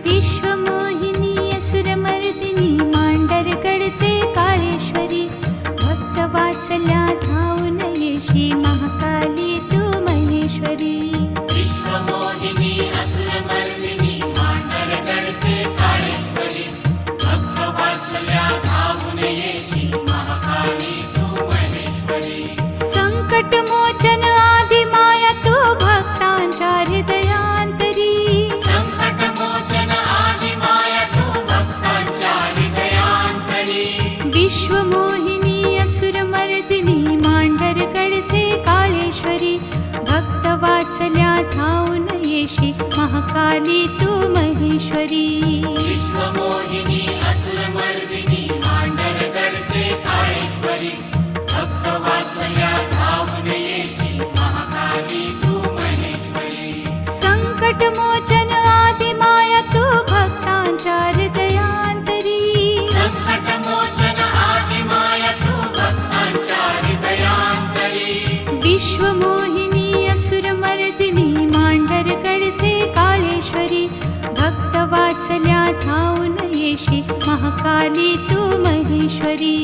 विश्वमोहिनी असुरमर्दिनी मांडरगडचे काळेश्वरी भक्तवात्सल्या धावून येशी महाकाली तू महेश्वरी विश्वमोहिनी असुरमर्दिनी मांडरगडचे काळेश्वरी भक्तवात्सल्या धावून येशी महाकाली तू महेश्वरी संकटमोचन आदिमाया तू भक्तांच्या हृदयांतरी संकटमोचन आदिमाया तू भक्तांच्या हृदयांतरी विश्वमोहिनी असुरमर्दिनी मांडरगडचे काळेश्वरी भक्तवात्सल्या धावून येशी महाकाली तू महेश्वरी विश्वमोहिनी असुरमर्दिनी मांडरगडचे काळेश्वरी भक्तवात्सल्या धावून येशी महाकाली तू महेश्वरी संकटमोचन आदिमाया तू भक्तांच्या हृदयांतरी संकटमोचन आदिमाया तू भक्तांच्या हृदयांतरी विश्वमोहिनी असुरमर्दिनी मांडरगडचे काळेश्वरी भक्तवात्सल्या धावून येशी महाकाली तू महेश्वरी